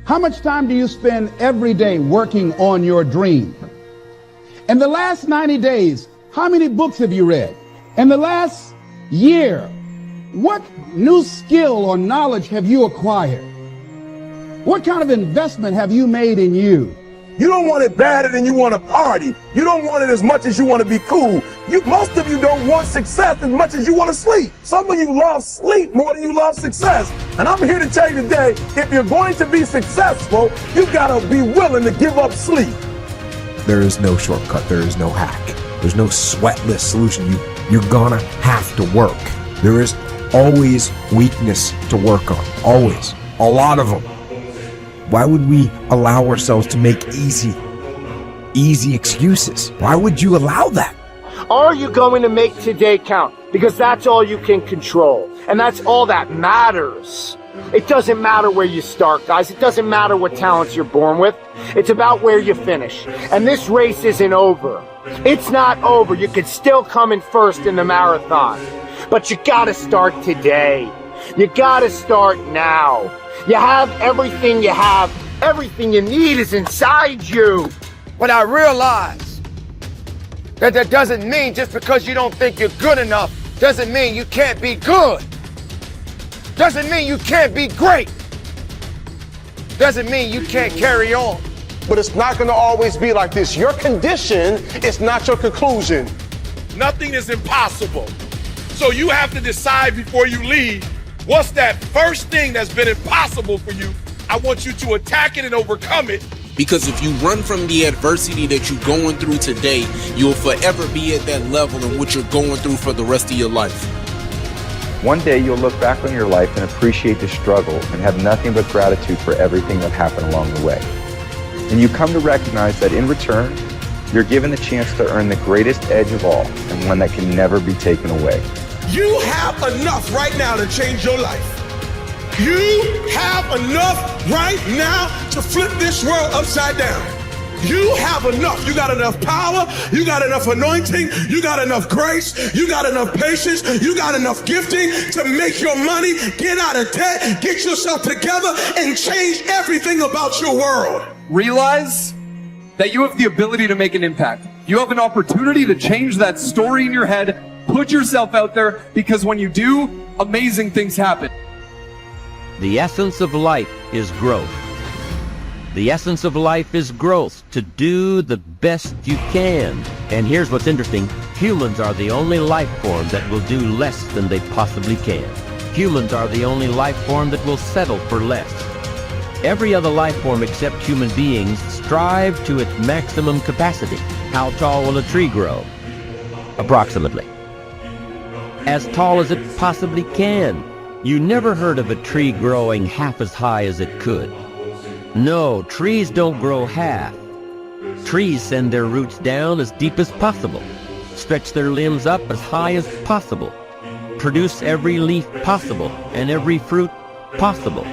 How much time do you spend every day working on your dream? In the last 90 days, how many books have you read? In the last year, what new skill or knowledge have you acquired? What kind of investment have you made in you? You don't want it badder than you want to party. You don't want it as much as you want to be cool. Most of you don't want success as much as you want to sleep. Some of you love sleep more than you love success. And I'm here to tell you today, if you're going to be successful, you gotta be willing to give up sleep. There is no shortcut. There is no hack. There's no sweatless solution. You're gonna have to work. There is always weakness to work on. Always. A lot of them. Why would we allow ourselves to make easy excuses? Why would you allow that? Are you going to make today count? Because that's all you can control. And that's all that matters. It doesn't matter where you start, guys. It doesn't matter what talents you're born with. It's about where you finish. And this race isn't over. It's not over. You could still come in first in the marathon. But you gotta start today. You gotta start now. You have everything you have. Everything you need is inside you. But I realize that doesn't mean just because you don't think you're good enough doesn't mean you can't be good. Doesn't mean you can't be great. Doesn't mean you can't carry on. But it's not gonna always be like this. Your condition is not your conclusion. Nothing is impossible. So you have to decide before you leave, what's that first thing that's been impossible for you? I want you to attack it and overcome it. Because if you run from the adversity that you're going through today, you'll forever be at that level in which you're going through for the rest of your life. One day you'll look back on your life and appreciate the struggle and have nothing but gratitude for everything that happened along the way. And you come to recognize that in return, you're given the chance to earn the greatest edge of all, and one that can never be taken away. You have enough right now to change your life. You have enough right now to flip this world upside down. You have enough. You got enough power. You got enough anointing. You got enough grace. You got enough patience. You got enough gifting to make your money, get out of debt, get yourself together, and change everything about your world. Realize that you have the ability to make an impact. You have an opportunity to change that story in your head. Put yourself out there, because when you do, amazing things happen. The essence of life is growth. The essence of life is growth, to do the best you can. And here's what's interesting. Humans are the only life form that will do less than they possibly can. Humans are the only life form that will settle for less. Every other life form except human beings strive to its maximum capacity. How tall will a tree grow? Approximately as tall as it possibly can. You never heard of a tree growing half as high as it could. No, trees don't grow half. Trees send their roots down as deep as possible, stretch their limbs up as high as possible, produce every leaf possible and every fruit possible.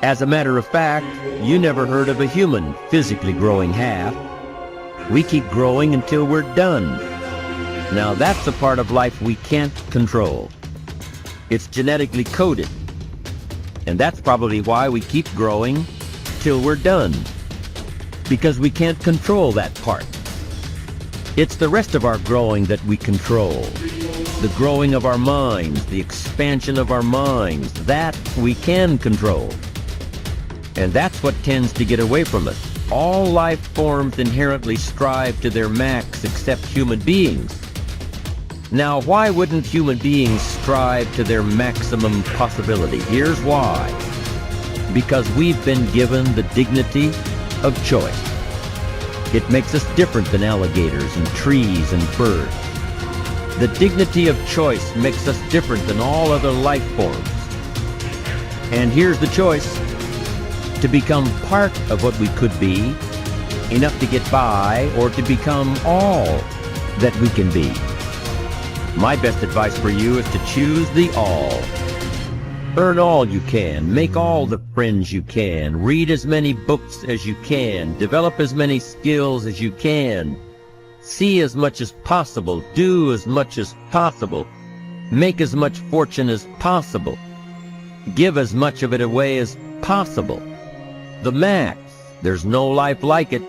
As a matter of fact, you never heard of a human physically growing half. We keep growing until we're done. Now that's a part of life we can't control. It's genetically coded. And that's probably why we keep growing till we're done. Because we can't control that part. It's the rest of our growing that we control. The growing of our minds, the expansion of our minds, that we can control. And that's what tends to get away from us. All life forms inherently strive to their max except human beings. Now, why wouldn't human beings strive to their maximum possibility? Here's why. Because we've been given the dignity of choice. It makes us different than alligators and trees and birds. The dignity of choice makes us different than all other life forms. And here's the choice: to become part of what we could be, enough to get by, or to become all that we can be. My best advice for you is to choose the all. Earn all you can, make all the friends you can, read as many books as you can, develop as many skills as you can, see as much as possible, do as much as possible, make as much fortune as possible, give as much of it away as possible. The max. There's no life like it.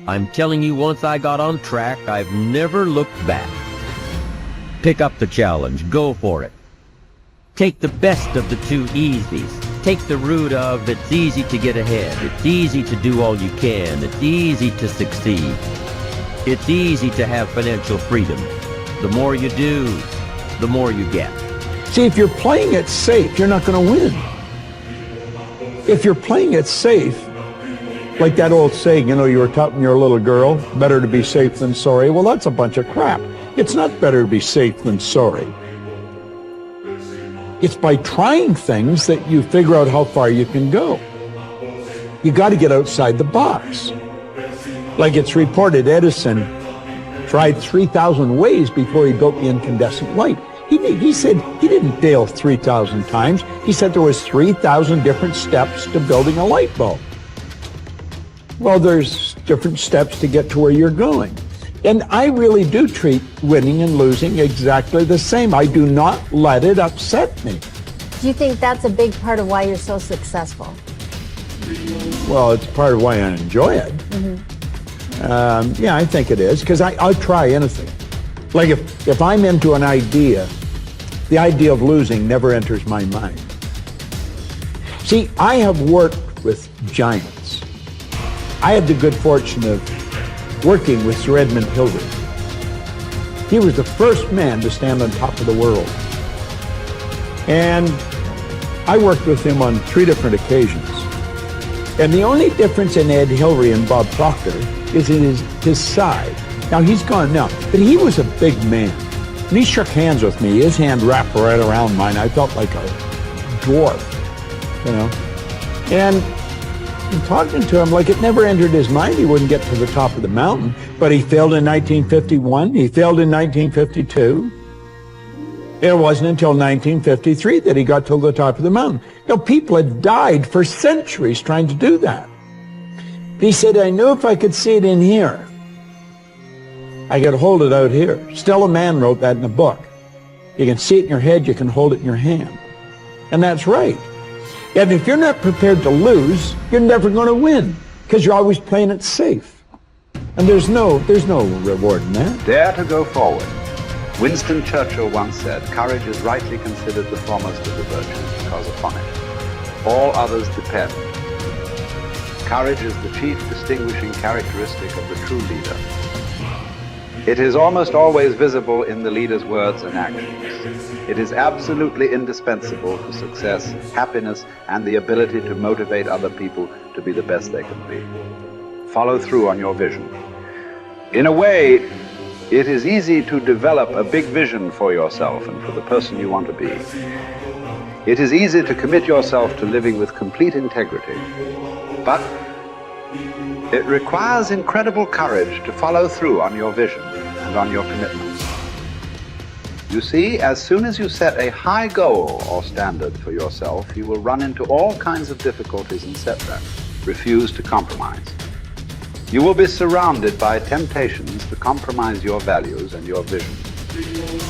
I'm telling you, once I got on track, I've never looked back. Pick up the challenge. Go for it. Take the best of the two easies. Take the route of it's easy to get ahead. It's easy to do all you can. It's easy to succeed. It's easy to have financial freedom. The more you do, the more you get. See, if you're playing it safe, you're not going to win. If you're playing it safe, like that old saying, you know, you were taught when you're a little girl, better to be safe than sorry. Well, that's a bunch of crap. It's not better to be safe than sorry. It's by trying things that you figure out how far you can go. You got to get outside the box. Like it's reported, Edison tried 3,000 ways before he built the incandescent light. He said he didn't fail 3,000 times. He said there was 3,000 different steps to building a light bulb. Well, there's different steps to get to where you're going. And I really do treat winning and losing exactly the same. I do not let it upset me. Do you think that's a big part of why you're so successful? Well, it's part of why I enjoy it. Yeah, I think it is, because I'll try anything. Like if I'm into an idea, the idea of losing never enters my mind. See, I have worked with giants. I had the good fortune of working with Sir Edmund Hillary. He was the first man to stand on top of the world. And I worked with him on 3 different occasions. And the only difference in Ed Hillary and Bob Proctor is in his side. Now, he's gone now, but he was a big man. And he shook hands with me. His hand wrapped right around mine. I felt like a dwarf, you know. And talking to him, like it never entered his mind he wouldn't get to the top of the mountain. But he failed in 1951. He failed in 1952. It wasn't until 1953 that he got to the top of the mountain. You know, people had died for centuries trying to do that. He said, I knew if I could see it in here, I could hold it out here. Stella Mann wrote that in a book. You can see it in your head, you can hold it in your hand. And that's right. And if you're not prepared to lose, you're never going to win, because you're always playing it safe. And there's no reward in that. Dare to go forward. Winston Churchill once said, courage is rightly considered the foremost of the virtues, because upon it all others depend. Courage is the chief distinguishing characteristic of the true leader. It is almost always visible in the leader's words and actions. It is absolutely indispensable for success, happiness, and the ability to motivate other people to be the best they can be. Follow through on your vision. In a way, it is easy to develop a big vision for yourself and for the person you want to be. It is easy to commit yourself to living with complete integrity. But it requires incredible courage to follow through on your vision and on your commitments. You see, as soon as you set a high goal or standard for yourself, you will run into all kinds of difficulties and setbacks. Refuse to compromise. You will be surrounded by temptations to compromise your values and your vision.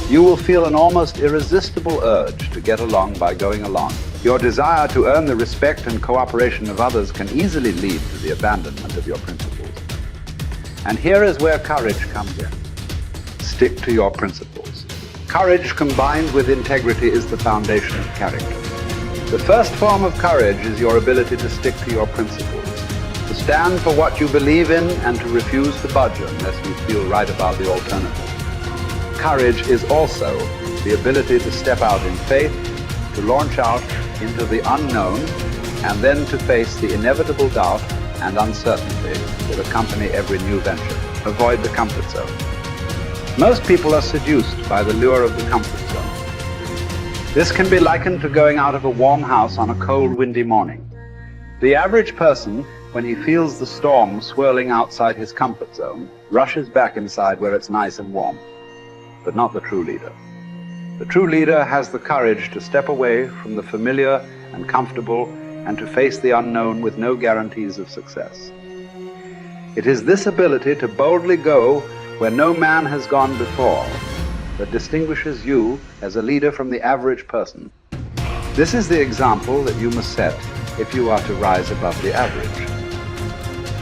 You will feel an almost irresistible urge to get along by going along. Your desire to earn the respect and cooperation of others can easily lead to the abandonment of your principles. And here is where courage comes in. Stick to your principles. Courage combined with integrity is the foundation of character. The first form of courage is your ability to stick to your principles, to stand for what you believe in and to refuse to budge unless you feel right about the alternative. Courage is also the ability to step out in faith, to launch out into the unknown, and then to face the inevitable doubt and uncertainty that accompany every new venture. Avoid the comfort zone. Most people are seduced by the lure of the comfort zone. This can be likened to going out of a warm house on a cold, windy morning. The average person, when he feels the storm swirling outside his comfort zone, rushes back inside where it's nice and warm. But not the true leader. The true leader has the courage to step away from the familiar and comfortable and to face the unknown with no guarantees of success. It is this ability to boldly go where no man has gone before that distinguishes you as a leader from the average person. This is the example that you must set if you are to rise above the average.